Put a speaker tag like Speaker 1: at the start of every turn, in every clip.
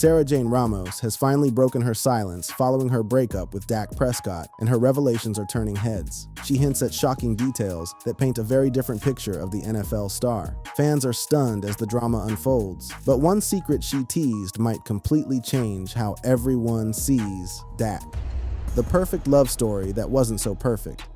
Speaker 1: Sarah Jane Ramos has finally broken her silence following her breakup with Dak Prescott, and her revelations are turning heads. She hints at shocking details that paint a very different picture of the NFL star. Fans are stunned as the drama unfolds, but one secret she teased might completely change how everyone sees Dak. The perfect love story that wasn't so perfect.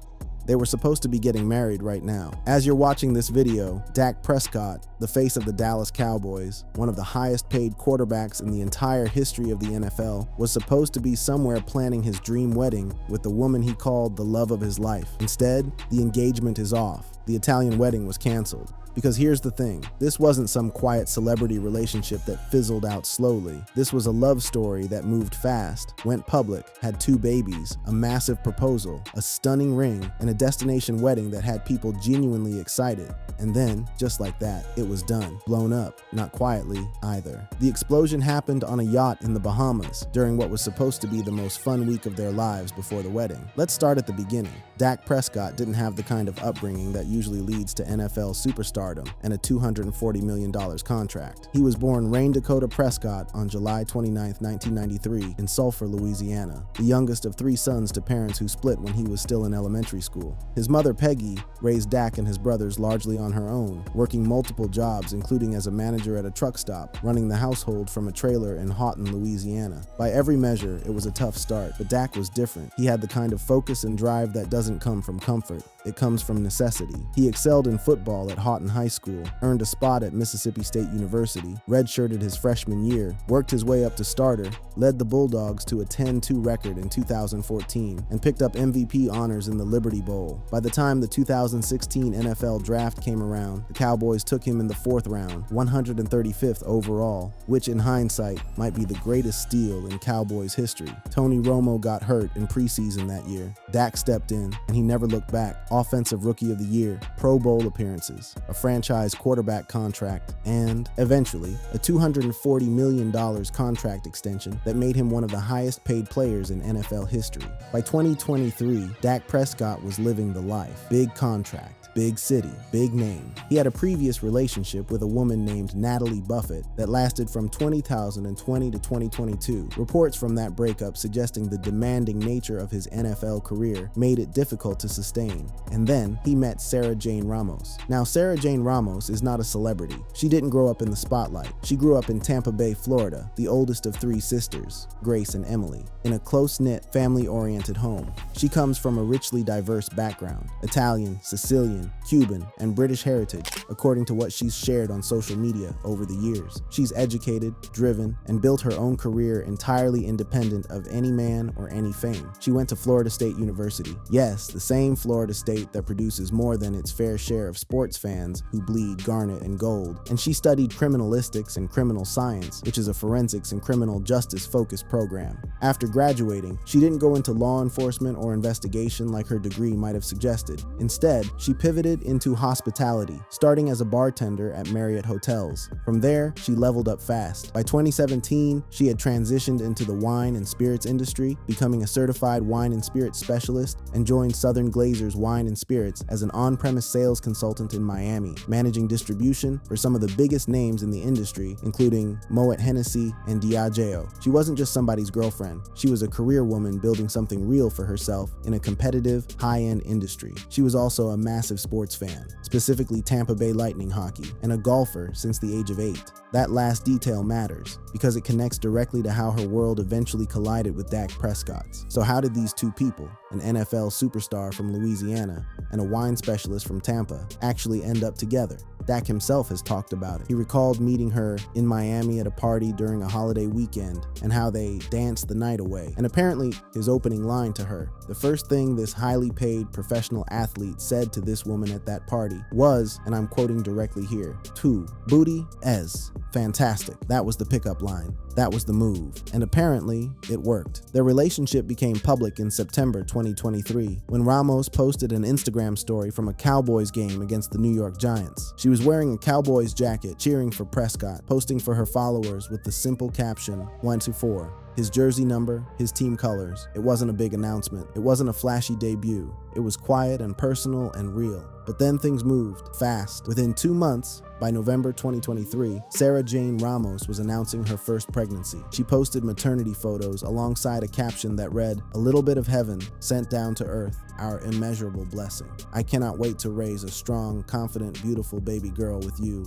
Speaker 1: They were supposed to be getting married right now. As you're watching this video, Dak Prescott, the face of the Dallas Cowboys, one of the highest paid quarterbacks in the entire history of the NFL, was supposed to be somewhere planning his dream wedding with the woman he called the love of his life. Instead, the engagement is off. The Italian wedding was canceled. Because here's the thing, this wasn't some quiet celebrity relationship that fizzled out slowly. This was a love story that moved fast, went public, had 2 babies, a massive proposal, a stunning ring, and a destination wedding that had people genuinely excited. And then, just like that, it was done, blown up, not quietly either. The explosion happened on a yacht in the Bahamas during what was supposed to be the most fun week of their lives before the wedding. Let's start at the beginning. Dak Prescott didn't have the kind of upbringing that usually leads to NFL superstardom and a $240 million contract. He was born Rain Dakota Prescott on July 29, 1993 in Sulphur, Louisiana, the youngest of 3 sons to parents who split when he was still in elementary school. His mother, Peggy, raised Dak and his brothers largely on her own, working multiple jobs including as a manager at a truck stop, running the household from a trailer in Houghton, Louisiana. By every measure, it was a tough start, but Dak was different. He had the kind of focus and drive that doesn't come from comfort. It comes from necessity. He excelled in football at Houghton High School, earned a spot at Mississippi State University, redshirted his freshman year, worked his way up to starter, led the Bulldogs to a 10-2 record in 2014, and picked up MVP honors in the Liberty Bowl. By the time the 2016 NFL Draft came around, the Cowboys took him in the 4th round, 135th overall, which in hindsight might be the greatest steal in Cowboys history. Tony Romo got hurt in preseason that year. Dak stepped in, and he never looked back. Offensive Rookie of the Year, Pro Bowl appearances, a franchise quarterback contract, and, eventually, a $240 million contract extension that made him one of the highest paid players in NFL history. By 2023, Dak Prescott was living the life. Big contract. Big city, big name. He had a previous relationship with a woman named Natalie Buffett that lasted from 2020 to 2022. Reports from that breakup suggesting the demanding nature of his NFL career made it difficult to sustain. And then he met Sarah Jane Ramos. Now, Sarah Jane Ramos is not a celebrity. She didn't grow up in the spotlight. She grew up in Tampa Bay, Florida, the oldest of 3 sisters, Grace and Emily, in a close-knit, family-oriented home. She comes from a richly diverse background: Italian, Sicilian, Cuban, and British heritage, according to what she's shared on social media over the years. She's educated, driven, and built her own career entirely independent of any man or any fame. She went to Florida State University. Yes, the same Florida State that produces more than its fair share of sports fans who bleed garnet and gold. And she studied criminalistics and criminal science, which is a forensics and criminal justice-focused program. After graduating, she didn't go into law enforcement or investigation like her degree might have suggested. Instead, she pivoted into hospitality, starting as a bartender at Marriott hotels. From there, she leveled up fast. By 2017, she had transitioned into the wine and spirits industry, becoming a certified wine and spirits specialist, and joined Southern Glazer's Wine and Spirits as an on-premise sales consultant in Miami, managing distribution for some of the biggest names in the industry, including Moet Hennessy and Diageo. She wasn't just somebody's girlfriend. She was a career woman building something real for herself in a competitive, high-end industry. She was also a massive sports fan, specifically Tampa Bay Lightning hockey, and a golfer since the age of 8. That last detail matters because it connects directly to how her world eventually collided with Dak Prescott's. So how did these 2 people, an NFL superstar from Louisiana and a wine specialist from Tampa, actually end up together? Dak himself has talked about it. He recalled meeting her in Miami at a party during a holiday weekend and how they danced the night away. And apparently, his opening line to her, the first thing this highly paid professional athlete said to this woman at that party was, and I'm quoting directly here, "Tu booty es fantastic." That was the pickup line. That was the move. And apparently, it worked. Their relationship became public in September 2023 when Ramos posted an Instagram story from a Cowboys game against the New York Giants. She was wearing a Cowboys jacket, cheering for Prescott, posting for her followers with the simple caption, 1-4. His jersey number, his team colors. It wasn't a big announcement. It wasn't a flashy debut. It was quiet and personal and real. But then things moved fast. Within 2 months, by November 2023, Sarah Jane Ramos was announcing her first pregnancy. She posted maternity photos alongside a caption that read, "A little bit of heaven sent down to earth, our immeasurable blessing. I cannot wait to raise a strong, confident, beautiful baby girl with you,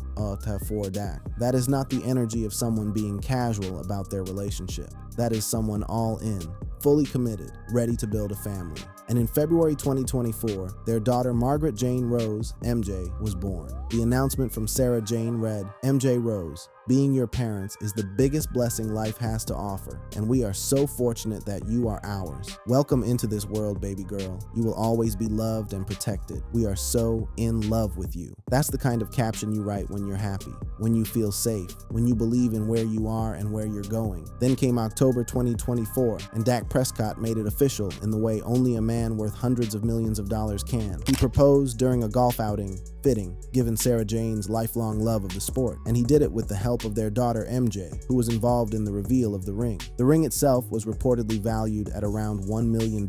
Speaker 1: for Dak." That is not the energy of someone being casual about their relationship. That is someone all in, fully committed, ready to build a family. And in February 2024, their daughter Margaret Jane Rose, MJ, was born. The announcement from Sarah Jane read, "MJ Rose, being your parents is the biggest blessing life has to offer, and we are so fortunate that you are ours. Welcome into this world, baby girl. You will always be loved and protected. We are so in love with you." That's the kind of caption you write when you're happy, when you feel safe, when you believe in where you are and where you're going. Then came October 2024, and Dak Prescott made it official in the way only a man worth hundreds of millions of dollars can. He proposed during a golf outing, fitting, given Sarah Jane's lifelong love of the sport, and he did it with the help of their daughter MJ, who was involved in the reveal of the ring. The ring itself was reportedly valued at around $1 million,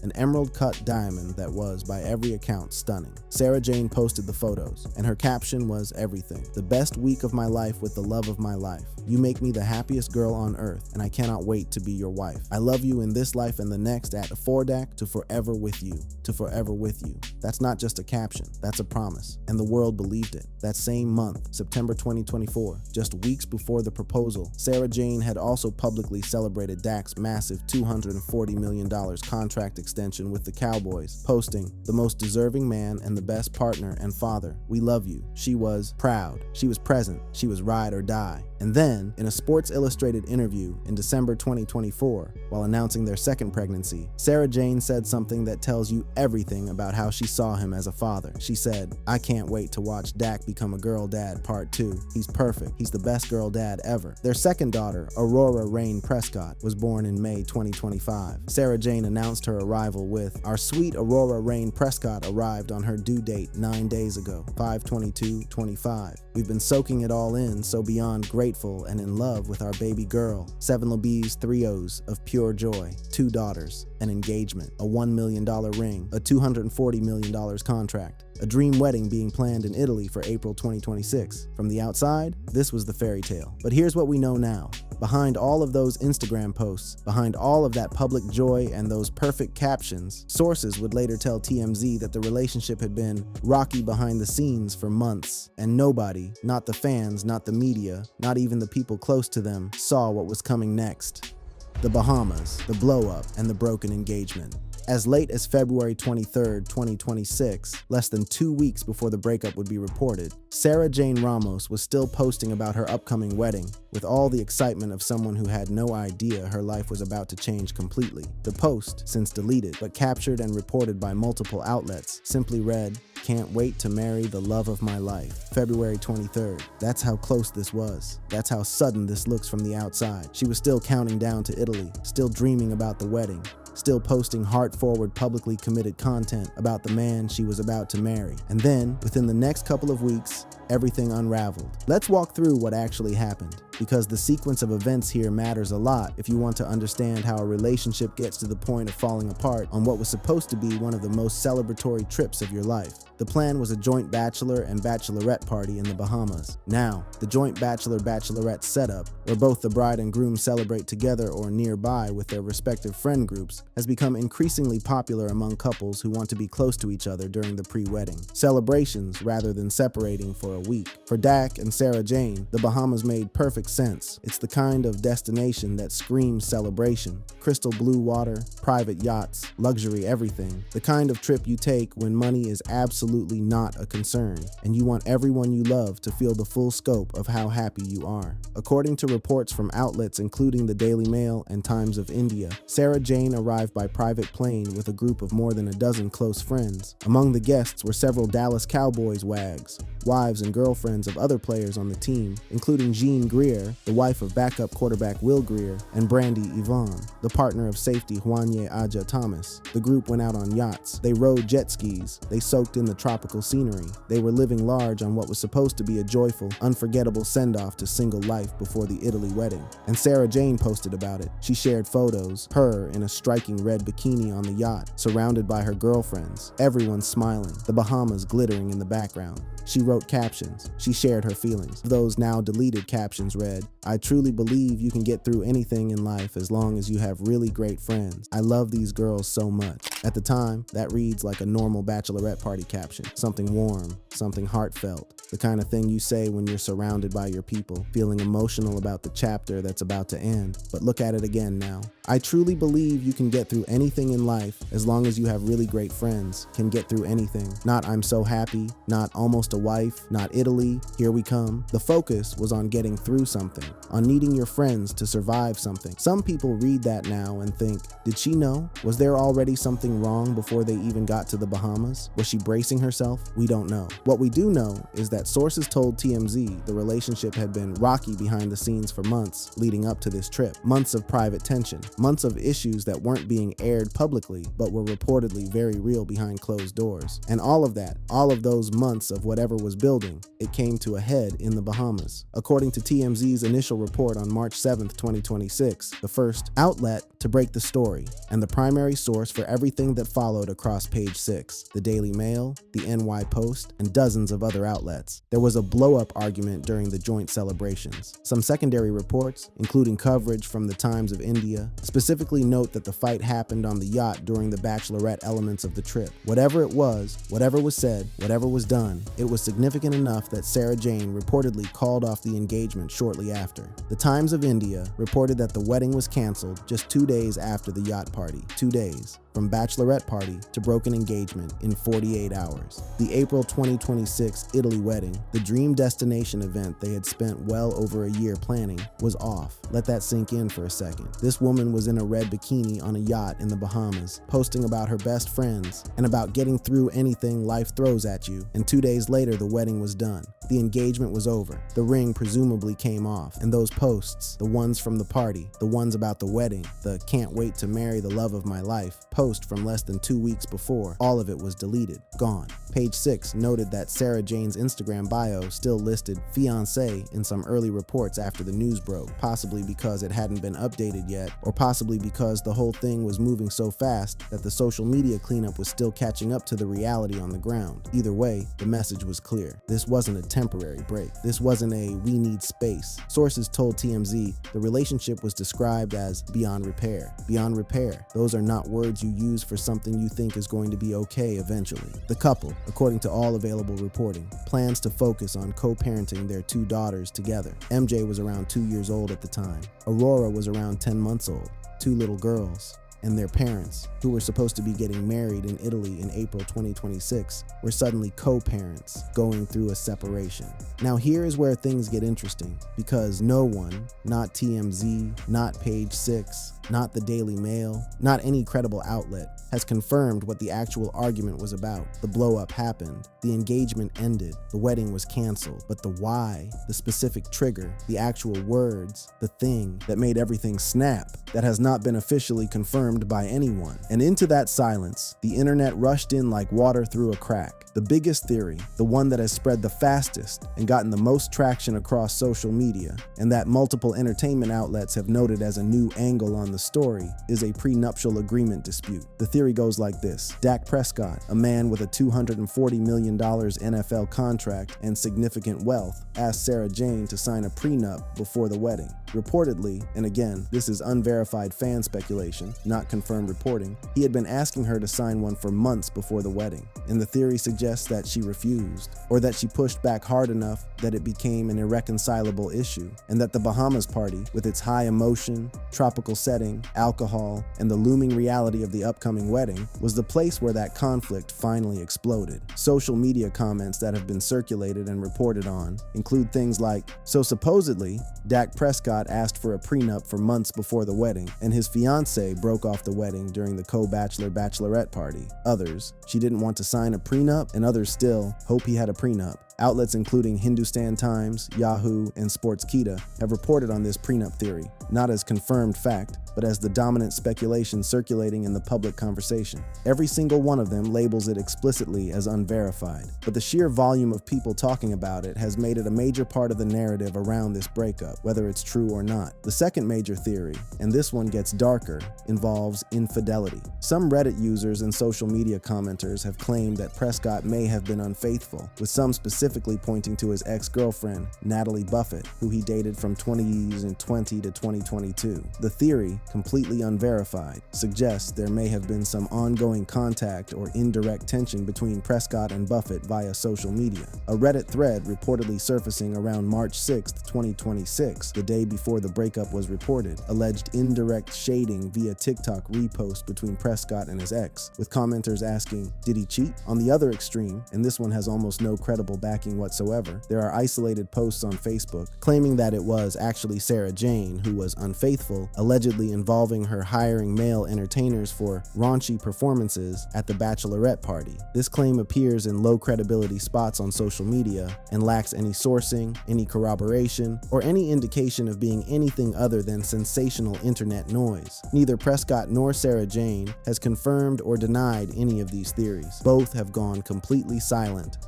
Speaker 1: an emerald-cut diamond that was, by every account, stunning. Sarah Jane posted the photos, and her caption was everything. "The best week of my life with the love of my life. You make me the happiest girl on earth, and I cannot wait to be your wife. I love you in this life and the next at Dak to forever with you, to forever with you." That's not just a caption, that's a promise, and the world believed it. That same month, September 2024, just weeks before the proposal, Sarah Jane had also publicly celebrated Dak's massive $240 million contract extension with the Cowboys, posting, "The most deserving man and the best partner and father. We love you." She was proud. She was present. She was ride or die. And then, in a Sports Illustrated interview in December 2024, while announcing their second pregnancy, Sarah Jane said something that tells you everything about how she saw him as a father. She said, "I can't wait to watch Dak become a girl dad part 2. He's perfect. He's the best girl dad ever." Their second daughter, Aurora Rain Prescott, was born in May 2025. Sarah Jane announced her arrival with, "Our sweet Aurora Rain Prescott arrived on her due date 9 days ago, 5/22/25. We've been soaking it all in, so beyond grateful and in love with our baby girl. 7 LaBees, 3 O's of pure joy, 2 daughters, an engagement, a $1 million ring, a $240 million contract, a dream wedding being planned in Italy for April 2026. From the outside, this was the fairy tale. But here's what we know now. Behind all of those Instagram posts, behind all of that public joy and those perfect captions, sources would later tell TMZ that the relationship had been rocky behind the scenes for months, and nobody, not the fans, not the media, not even the people close to them, saw what was coming next. The Bahamas, the blow-up, and the broken engagement. As late as February 23, 2026, less than 2 weeks before the breakup would be reported, Sarah Jane Ramos was still posting about her upcoming wedding, with all the excitement of someone who had no idea her life was about to change completely. The post, since deleted, but captured and reported by multiple outlets, simply read, "Can't wait to marry the love of my life, February 23rd. That's how close this was. That's how sudden this looks from the outside. She was still counting down to Italy, still dreaming about the wedding, still posting heart-forward, publicly committed content about the man she was about to marry. And then, within the next couple of weeks, everything unraveled. Let's walk through what actually happened, because the sequence of events here matters a lot if you want to understand how a relationship gets to the point of falling apart on what was supposed to be one of the most celebratory trips of your life. The plan was a joint bachelor and bachelorette party in the Bahamas. Now, the joint bachelor-bachelorette setup, where both the bride and groom celebrate together or nearby with their respective friend groups, has become increasingly popular among couples who want to be close to each other during the pre-wedding. Celebrations rather than separating for a week. For Dak and Sarah Jane, the Bahamas made perfect sense. It's the kind of destination that screams celebration. Crystal blue water, private yachts, luxury everything. The kind of trip you take when money is absolutely not a concern, and you want everyone you love to feel the full scope of how happy you are. According to reports from outlets including the Daily Mail and Times of India, Sarah Jane arrived by private plane with a group of more than a dozen close friends. Among the guests were several Dallas Cowboys wags, wives and girlfriends of other players on the team, including Jean Greer Claire, the wife of backup quarterback Will Greer, and Brandy Yvonne, the partner of safety Juanye Aja Thomas. The group went out on yachts. They rode jet skis. They soaked in the tropical scenery. They were living large on what was supposed to be a joyful, unforgettable send-off to single life before the Italy wedding. And Sarah Jane posted about it. She shared photos, her in a striking red bikini on the yacht, surrounded by her girlfriends, everyone smiling, the Bahamas glittering in the background. She wrote captions. She shared her feelings. Those now deleted captions read, "I truly believe you can get through anything in life as long as you have really great friends. I love these girls so much." At the time, that reads like a normal bachelorette party caption. Something warm, something heartfelt, the kind of thing you say when you're surrounded by your people, feeling emotional about the chapter that's about to end. But look at it again now. I truly believe you can get through anything in life as long as you have really great friends, can get through anything. Not I'm so happy, not almost a wife, not Italy, here we come. The focus was on getting through something, on needing your friends to survive something. Some people read that now and think, did she know? Was there already something wrong before they even got to the Bahamas? Was she bracing herself? We don't know. What we do know is that sources told TMZ the relationship had been rocky behind the scenes for months leading up to this trip. Months of private tension, months of issues that weren't being aired publicly but were reportedly very real behind closed doors. And all of that, all of those months of whatever was building, it came to a head in the Bahamas. According to TMZ's initial report on March 7th, 2026, the first outlet to break the story and the primary source for everything that followed across page 6, the Daily Mail, the NY Post, and dozens of other outlets. There was a blow-up argument during the joint celebrations. Some secondary reports, including coverage from the Times of India, specifically note that the fight happened on the yacht during the bachelorette elements of the trip. Whatever it was, whatever was said, whatever was done, it was significant enough that Sarah Jane reportedly called off the engagement shortly after. The Times of India reported that the wedding was canceled just 2 days after the yacht party. 2 days. From bachelorette party to broken engagement in 48 hours. The April 2026 Italy wedding, the dream destination event they had spent well over a year planning, was off. Let that sink in for a second. This woman was in a red bikini on a yacht in the Bahamas, posting about her best friends and about getting through anything life throws at you, and 2 days later the wedding was done. The engagement was over. The ring presumably came off, and those posts, the ones from the party, the ones about the wedding, the "can't wait to marry the love of my life" post from less than 2 weeks before, all of it was deleted, gone. Page 6 noted that Sarah Jane's Instagram bio still listed fiancé in some early reports after the news broke, possibly because it hadn't been updated yet, or possibly because the whole thing was moving so fast that the social media cleanup was still catching up to the reality on the ground. Either way, the message was clear. This wasn't a temporary break. This wasn't a "we need space." Sources told TMZ the relationship was described as beyond repair. Beyond repair. Those are not words you use for something you think is going to be okay eventually. The couple, according to all available reporting, plans to focus on co-parenting their 2 daughters together. MJ was around 2 years old at the time. Aurora was around 10 months old. 2 little girls. And their parents, who were supposed to be getting married in Italy in April 2026, were suddenly co-parents going through a separation. Now here is where things get interesting, because no one, not TMZ, not Page 6, not the Daily Mail, not any credible outlet, has confirmed what the actual argument was about. The blow-up happened, the engagement ended, the wedding was canceled, but the why, the specific trigger, the actual words, the thing that made everything snap, that has not been officially confirmed by anyone. And into that silence, the internet rushed in like water through a crack. The biggest theory, the one that has spread the fastest and gotten the most traction across social media, and that multiple entertainment outlets have noted as a new angle on the story, is a prenuptial agreement dispute. The theory goes like this. Dak Prescott, a man with a $240 million NFL contract and significant wealth, asked Sarah Jane to sign a prenup before the wedding. Reportedly, and again, this is unverified fan speculation, not confirmed reporting, he had been asking her to sign one for months before the wedding, and the theory suggests that she refused, or that she pushed back hard enough that it became an irreconcilable issue, and that the Bahamas party, with its high emotion, tropical setting, alcohol, and the looming reality of the upcoming wedding, was the place where that conflict finally exploded. Social media comments that have been circulated and reported on include things like, "So supposedly, Dak Prescott Prescott asked for a prenup for months before the wedding, and his fiancée broke off the wedding during the co-bachelor-bachelorette party. Others, she didn't want to sign a prenup, and others still hope he had a prenup. Outlets including Hindustan Times, Yahoo, and Sportskeeda have reported on this prenup theory, not as confirmed fact, but as the dominant speculation circulating in the public conversation. Every single one of them labels it explicitly as unverified, but the sheer volume of people talking about it has made it a major part of the narrative around this breakup, whether it's true or not. The second major theory, and this one gets darker, involves infidelity. Some Reddit users and social media commenters have claimed that Prescott may have been unfaithful, with some specifically pointing to his ex-girlfriend, Natalie Buffett, who he dated from 2020 to 2022. The theory, completely unverified, suggests there may have been some ongoing contact or indirect tension between Prescott and Buffett via social media. A Reddit thread reportedly surfacing around March 6, 2026, the day before the breakup was reported, alleged indirect shading via TikTok repost between Prescott and his ex, with commenters asking, did he cheat? On the other extreme, and this one has almost no credible backing whatsoever, there are isolated posts on Facebook claiming that it was actually Sarah Jane who was unfaithful, allegedly involving her hiring male entertainers for raunchy performances at the bachelorette party. This claim appears in low credibility spots on social media and lacks any sourcing, any corroboration, or any indication of being anything other than sensational internet noise. Neither Prescott nor Sarah Jane has confirmed or denied any of these theories. Both have gone completely silent.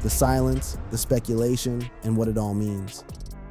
Speaker 1: The silence, the speculation, and what it all means.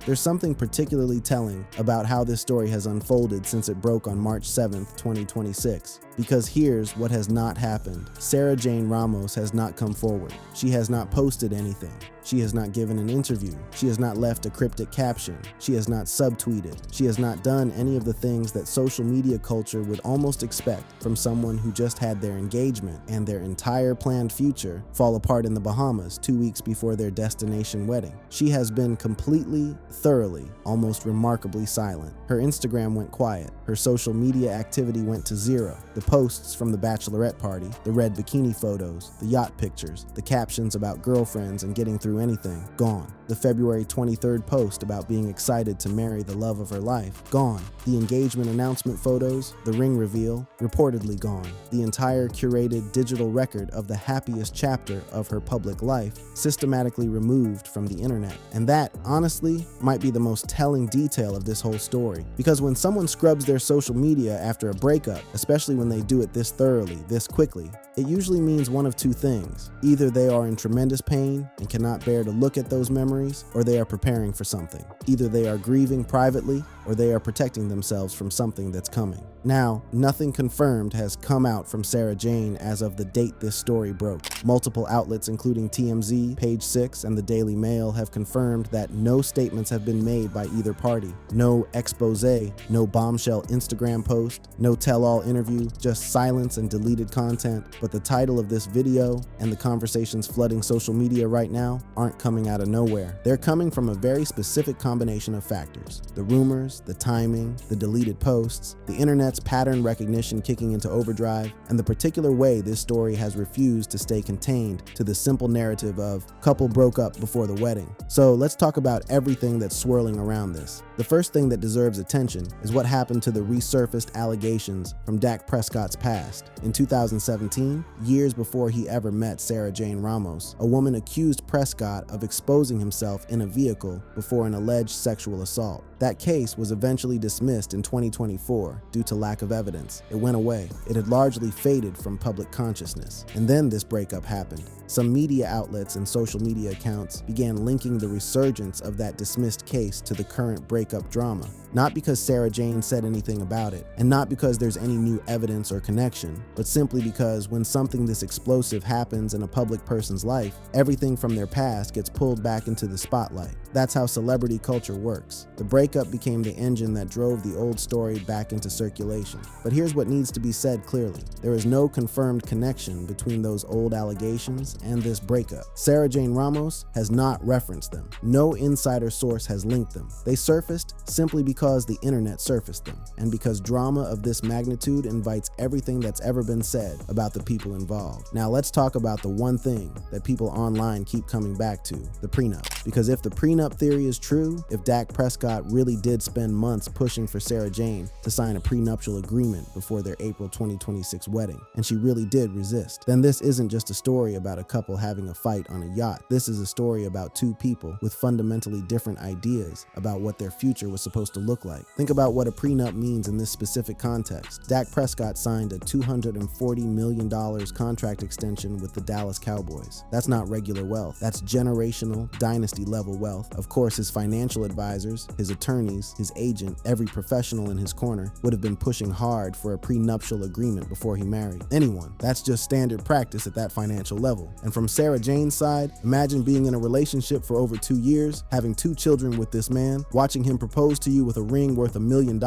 Speaker 1: There's something particularly telling about how this story has unfolded since it broke on March 7th, 2026. Because here's what has not happened. Sarah Jane Ramos has not come forward. She has not posted anything. She has not given an interview. She has not left a cryptic caption. She has not subtweeted. She has not done any of the things that social media culture would almost expect from someone who just had their engagement and their entire planned future fall apart in the Bahamas 2 weeks before their destination wedding. She has been completely, thoroughly, almost remarkably silent. Her Instagram went quiet. Her social media activity went to zero. The posts from the bachelorette party, the red bikini photos, the yacht pictures, the captions about girlfriends and getting through anything, gone. The February 23rd post about being excited to marry the love of her life, gone. The engagement announcement photos, the ring reveal, reportedly gone. The entire curated digital record of the happiest chapter of her public life systematically removed from the internet. And that, honestly, might be the most telling detail of this whole story. Because when someone scrubs their social media after a breakup, especially when they do it this thoroughly, this quickly, it usually means one of two things. Either they are in tremendous pain and cannot bear to look at those memories, or they are preparing for something. Either they are grieving privately, or they are protecting themselves from something that's coming. Now, nothing confirmed has come out from Sarah Jane as of the date this story broke. Multiple outlets including TMZ, Page 6, and the Daily Mail have confirmed that no statements have been made by either party. No expose, no bombshell Instagram post, no tell-all interview, just silence and deleted content. But the title of this video and the conversations flooding social media right now aren't coming out of nowhere. They're coming from a very specific combination of factors. The rumors, the timing, the deleted posts, the internet's pattern recognition kicking into overdrive, and the particular way this story has refused to stay contained to the simple narrative of couple broke up before the wedding. So let's talk about everything that's swirling around this. The first thing that deserves attention is what happened to the resurfaced allegations from Dak Prescott's past. In 2017, years before he ever met Sarah Jane Ramos, a woman accused Prescott of exposing himself in a vehicle before an alleged sexual assault. That case was eventually dismissed in 2024 due to lack of evidence. It went away. It had largely faded from public consciousness. And then this breakup happened. Some media outlets and social media accounts began linking the resurgence of that dismissed case to the current breakup drama. Not because Sarah Jane said anything about it, and not because there's any new evidence or connection, but simply because when something this explosive happens in a public person's life, everything from their past gets pulled back into the spotlight. That's how celebrity culture works. The breakup became the engine that drove the old story back into circulation. But here's what needs to be said clearly. There is no confirmed connection between those old allegations and this breakup. Sarah Jane Ramos has not referenced them. No insider source has linked them. They surfaced simply because because the internet surfaced them, and because drama of this magnitude invites everything that's ever been said about the people involved. Now let's talk about the one thing that people online keep coming back to, the prenup. Because if the prenup theory is true, if Dak Prescott really did spend months pushing for Sarah Jane to sign a prenuptial agreement before their April 2026 wedding, and she really did resist, then this isn't just a story about a couple having a fight on a yacht. This is a story about two people with fundamentally different ideas about what their future was supposed to look like. Think about what a prenup means in this specific context. Dak Prescott signed a $240 million contract extension with the Dallas Cowboys. That's not regular wealth. That's generational, dynasty-level wealth. Of course, his financial advisors, his attorneys, his agent, every professional in his corner would have been pushing hard for a prenuptial agreement before he married anyone. That's just standard practice at that financial level. And from Sarah Jane's side, imagine being in a relationship for over 2 years, having 2 children with this man, watching him propose to you with a ring worth $1 million,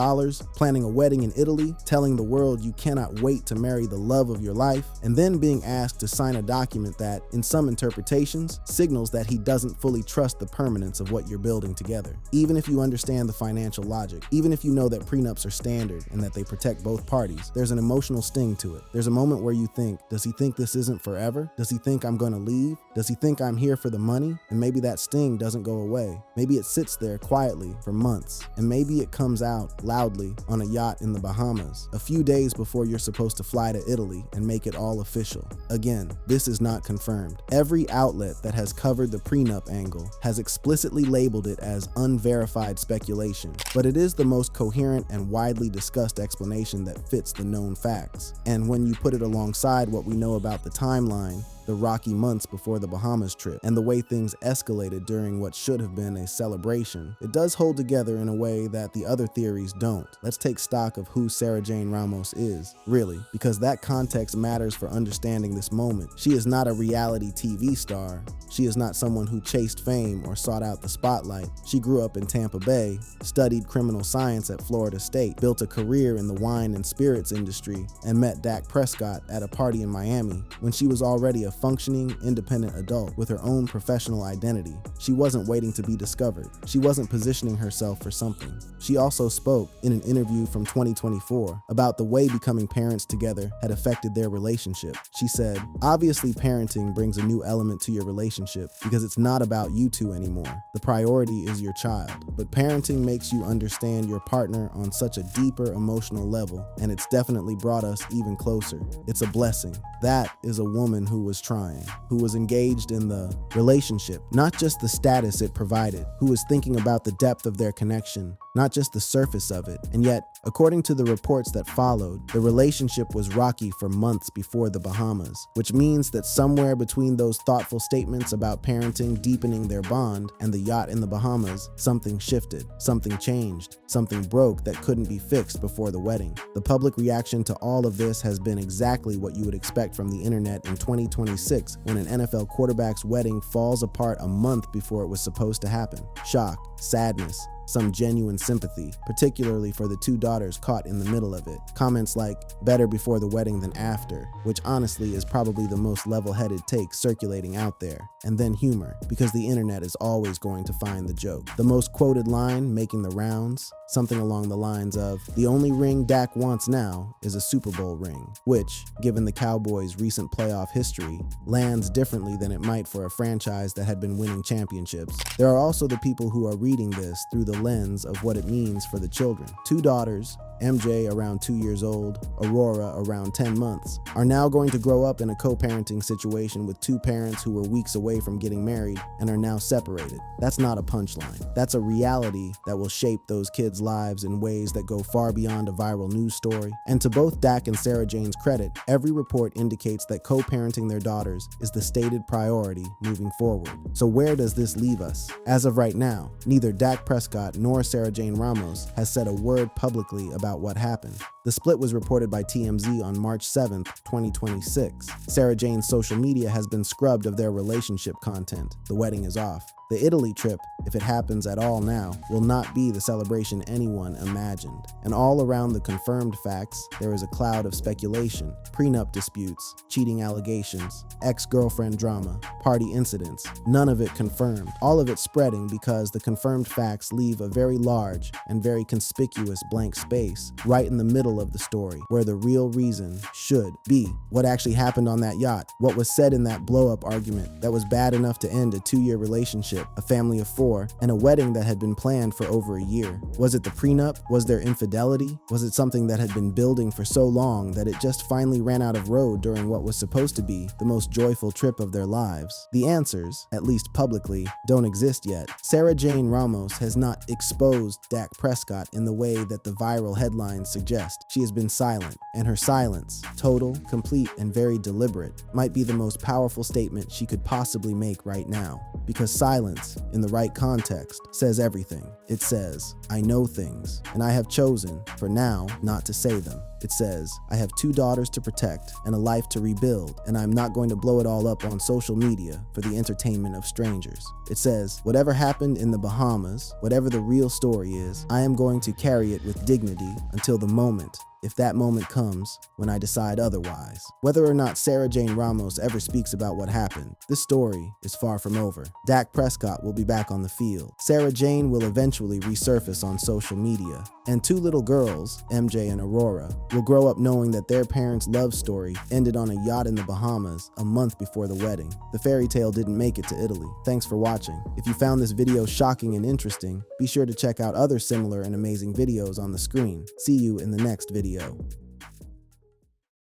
Speaker 1: planning a wedding in Italy, telling the world you cannot wait to marry the love of your life, and then being asked to sign a document that, in some interpretations, signals that he doesn't fully trust the permanence of what you're building together. Even if you understand the financial logic, even if you know that prenups are standard and that they protect both parties, there's an emotional sting to it. There's a moment where you think, does he think this isn't forever? Does he think I'm gonna leave? Does he think I'm here for the money? And maybe that sting doesn't go away. Maybe it sits there quietly for months, and maybe it comes out loudly on a yacht in the Bahamas, a few days before you're supposed to fly to Italy and make it all official. Again, this is not confirmed. Every outlet that has covered the prenup angle has explicitly labeled it as unverified speculation, but it is the most coherent and widely discussed explanation that fits the known facts. And when you put it alongside what we know about the timeline, the rocky months before the Bahamas trip, and the way things escalated during what should have been a celebration, it does hold together in a way that the other theories don't. Let's take stock of who Sarah Jane Ramos is, really, because that context matters for understanding this moment. She is not a reality TV star. She is not someone who chased fame or sought out the spotlight. She grew up in Tampa Bay, studied criminal science at Florida State, built a career in the wine and spirits industry, and met Dak Prescott at a party in Miami when she was already a functioning, independent adult with her own professional identity. She wasn't waiting to be discovered. She wasn't positioning herself for something. She also spoke in an interview from 2024 about the way becoming parents together had affected their relationship. She said, "Obviously, parenting brings a new element to your relationship because it's not about you two anymore. The priority is your child. But parenting makes you understand your partner on such a deeper emotional level, and it's definitely brought us even closer. It's a blessing." That is a woman who was trying, who was engaged in the relationship, not just the status it provided, who was thinking about the depth of their connection, not just the surface of it. And yet, according to the reports that followed, the relationship was rocky for months before the Bahamas, which means that somewhere between those thoughtful statements about parenting deepening their bond and the yacht in the Bahamas, something shifted, something changed, something broke that couldn't be fixed before the wedding. The public reaction to all of this has been exactly what you would expect from the internet in 2026 when an NFL quarterback's wedding falls apart a month before it was supposed to happen. Shock, sadness, some genuine sympathy, particularly for the 2 daughters caught in the middle of it. Comments like, "better before the wedding than after," which honestly is probably the most level-headed take circulating out there. And then humor, because the internet is always going to find the joke. The most quoted line making the rounds, something along the lines of, "The only ring Dak wants now is a Super Bowl ring," which, given the Cowboys' recent playoff history, lands differently than it might for a franchise that had been winning championships. There are also the people who are reading this through the lens of what it means for the children. 2 daughters, MJ around 2 years old, Aurora around 10 months, are now going to grow up in a co-parenting situation with 2 parents who were weeks away from getting married and are now separated. That's not a punchline. That's a reality that will shape those kids' lives in ways that go far beyond a viral news story. And to both Dak and Sarah Jane's credit, every report indicates that co-parenting their daughters is the stated priority moving forward. So where does this leave us? As of right now, neither Dak Prescott nor Sarah Jane Ramos has said a word publicly about what happened. The split was reported by TMZ on March 7th, 2026. Sarah Jane's social media has been scrubbed of their relationship content. The wedding is off. The Italy trip, if it happens at all now, will not be the celebration anyone imagined. And all around the confirmed facts, there is a cloud of speculation, prenup disputes, cheating allegations, ex-girlfriend drama, party incidents, none of it confirmed. All of it spreading because the confirmed facts leave a very large and very conspicuous blank space right in the middle of the story, where the real reason should be. What actually happened on that yacht? What was said in that blow-up argument that was bad enough to end a 2-year relationship, a family of 4, and a wedding that had been planned for over a year? Was it the prenup? Was there infidelity? Was it something that had been building for so long that it just finally ran out of road during what was supposed to be the most joyful trip of their lives? The answers, at least publicly, don't exist yet. Sarah Jane Ramos has not exposed Dak Prescott in the way that the viral headlines suggest. She has been silent, and her silence, total, complete, and very deliberate, might be the most powerful statement she could possibly make right now. Because silence, in the right context, says everything. It says, I know things, and I have chosen, for now, not to say them. It says, I have 2 daughters to protect and a life to rebuild, and I'm not going to blow it all up on social media for the entertainment of strangers. It says, whatever happened in the Bahamas, whatever the real story is, I am going to carry it with dignity until the moment, if that moment comes, when I decide otherwise. Whether or not Sarah Jane Ramos ever speaks about what happened, this story is far from over. Dak Prescott will be back on the field. Sarah Jane will eventually resurface on social media. And 2 little girls, MJ and Aurora, will grow up knowing that their parents' love story ended on a yacht in the Bahamas a month before the wedding. The fairy tale didn't make it to Italy. Thanks for watching. If you found this video shocking and interesting, be sure to check out other similar and amazing videos on the screen. See you in the next video.